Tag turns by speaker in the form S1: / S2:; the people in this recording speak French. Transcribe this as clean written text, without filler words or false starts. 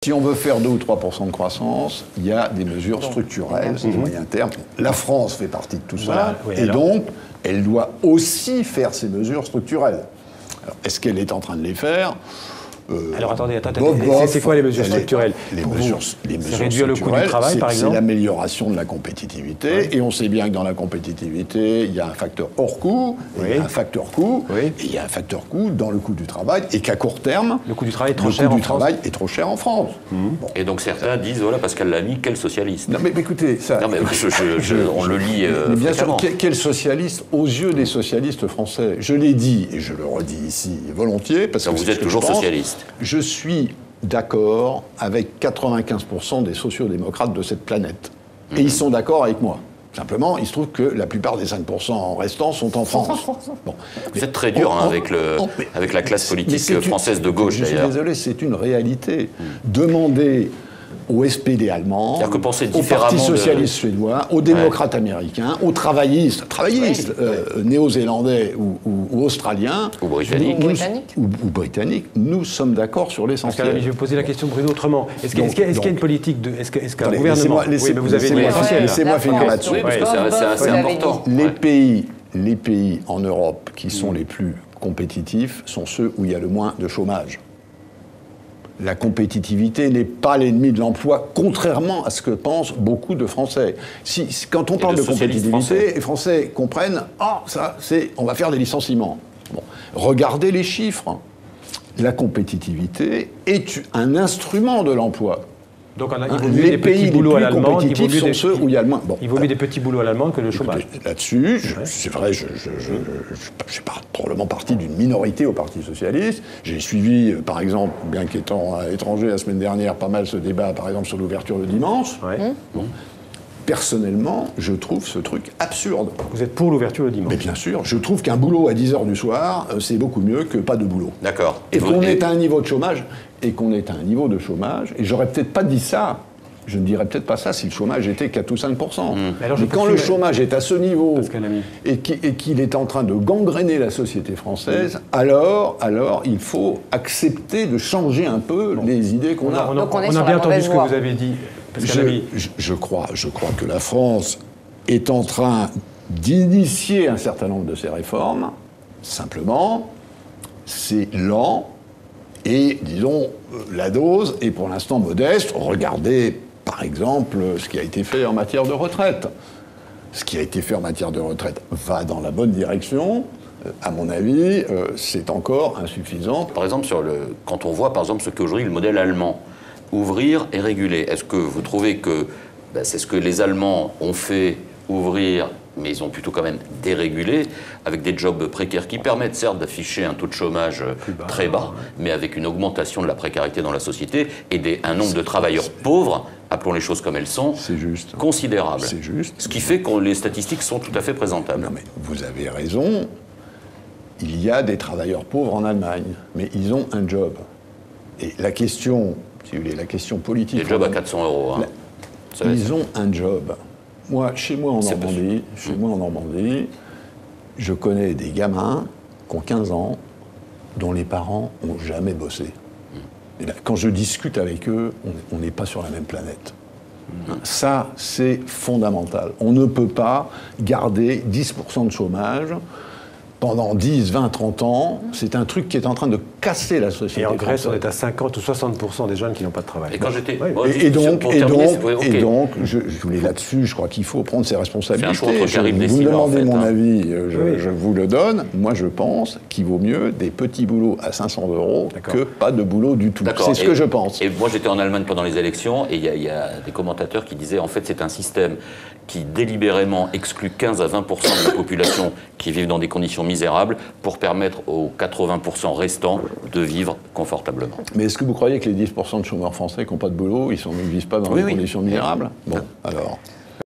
S1: si on veut faire 2 ou 3% de croissance, il y a des mesures structurelles, de moyen terme. La France fait partie de tout ça, et donc, elle doit aussi faire ces mesures structurelles. Alors, est-ce qu'elle est en train de les faire ?
S2: Alors attendez, c'est quoi les mesures structurelles?
S1: Les mesures
S2: réduire le coût du travail, par exemple.
S1: C'est l'amélioration de la compétitivité, et on sait bien que dans la compétitivité, il y a un facteur hors coût, il y a un facteur coût, et il y a un facteur coût dans le coût du travail, et qu'à court terme,
S2: le coût du travail est trop cher en France.
S1: Est trop cher en France.
S3: Bon. Et donc certains disent, voilà, Pascal Lamy, quel socialiste.
S1: Non mais écoutez, ça...
S3: Non mais on le lit
S1: mais bien sûr, quel socialiste aux yeux des socialistes français? Je l'ai dit, et je le redis ici volontiers, parce que
S3: vous êtes toujours socialiste.
S1: Je suis d'accord avec 95% des sociodémocrates de cette planète. Et ils sont d'accord avec moi. Simplement, il se trouve que la plupart des 5% restants sont en France.
S3: Bon. Vous êtes très dur avec la classe politique française de gauche, d'ailleurs.
S1: Je suis désolé, c'est une réalité. Demandez aux SPD allemands, aux partis socialistes suédois, aux démocrates américains, aux travaillistes néo-zélandais ou australiens,
S3: ou
S1: britanniques, nous sommes d'accord sur l'essentiel.
S2: Je vais poser la question, Bruno, autrement. Est-ce qu'il y a une politique de... Est-ce qu'un gouvernement...
S1: Laissez-moi finir là-dessus.
S3: C'est important.
S1: Les pays en Europe qui sont les plus compétitifs sont ceux où il y a le moins de chômage. La compétitivité n'est pas l'ennemi de l'emploi, contrairement à ce que pensent beaucoup de Français. Quand on parle de compétitivité, les Français comprennent on va faire des licenciements. Bon. Regardez les chiffres. La compétitivité est un instrument de l'emploi.
S2: Donc il vaut mieux des petits boulots à l'allemande, il vaut mieux
S1: ceux où il y a le moins.
S2: Il vaut mieux des petits boulots à l'allemande que le chômage.
S1: Là-dessus, c'est vrai, je fais probablement partie d'une minorité au Parti socialiste. J'ai suivi, par exemple, bien qu'étant à l'étranger la semaine dernière, pas mal ce débat, par exemple, sur l'ouverture le dimanche. Bon. Personnellement, je trouve ce truc absurde.
S2: Vous êtes pour l'ouverture le dimanche?
S1: Mais bien sûr, je trouve qu'un boulot à 10h du soir, c'est beaucoup mieux que pas de boulot.
S3: D'accord.
S1: Et qu'on est à un niveau de chômage, et j'aurais peut-être pas dit ça, je ne dirais peut-être pas ça si le chômage était 4 ou 5%. Mais quand le chômage est à ce niveau, et qu'il est en train de gangréner la société française, alors il faut accepter de changer un peu les idées qu'on a.
S2: On a bien entendu ce que vous avez dit.
S1: Je crois que la France est en train d'initier un certain nombre de ces réformes. Simplement, c'est lent et, disons, la dose est pour l'instant modeste. Regardez, par exemple, ce qui a été fait en matière de retraite. Ce qui a été fait en matière de retraite va dans la bonne direction. À mon avis, c'est encore insuffisant.
S3: Par exemple, quand on voit, par exemple, ce qu'est aujourd'hui le modèle allemand, ouvrir et réguler. Est-ce que vous trouvez que c'est ce que les Allemands ont fait, ouvrir, mais ils ont plutôt quand même dérégulé, avec des jobs précaires qui permettent certes d'afficher un taux de chômage très bas, mais avec une augmentation de la précarité dans la société et un nombre de travailleurs pauvres, appelons les choses comme elles sont, considérable.
S1: C'est juste.
S3: Ce qui fait que les statistiques sont tout à fait présentables.
S1: Non mais vous avez raison, il y a des travailleurs pauvres en Allemagne, mais ils ont un job. Et la question... Si vous voulez, la question politique...
S3: Des jobs à 400 €. Hein.
S1: Ils ont un job. Chez moi en Normandie, je connais des gamins qui ont 15 ans, dont les parents n'ont jamais bossé. Et là, quand je discute avec eux, on n'est pas sur la même planète. Ça, c'est fondamental. On ne peut pas garder 10% de chômage pendant 10, 20, 30 ans. C'est un truc qui est en train de casser la société.
S2: Et en Grèce, on est à 50 ou 60% des jeunes qui n'ont pas de travail.
S3: Et quand j'étais...
S1: Et donc, je voulais là-dessus, je crois qu'il faut prendre ses responsabilités.
S3: C'est un choix entre Karim
S1: vous me demandez mon avis, je vous le donne. Moi, je pense qu'il vaut mieux des petits boulots à 500 € que pas de boulot du tout. C'est ce que je pense.
S3: Et moi, j'étais en Allemagne pendant les élections, et il y a des commentateurs qui disaient, en fait, c'est un système qui délibérément exclut 15 à 20% de la population qui vivent dans des conditions misérables pour permettre aux 80% restants de vivre confortablement.
S1: Mais est-ce que vous croyez que les 10% de chômeurs français qui n'ont pas de boulot, ils ne vivent pas dans des conditions misérables? Bon, alors...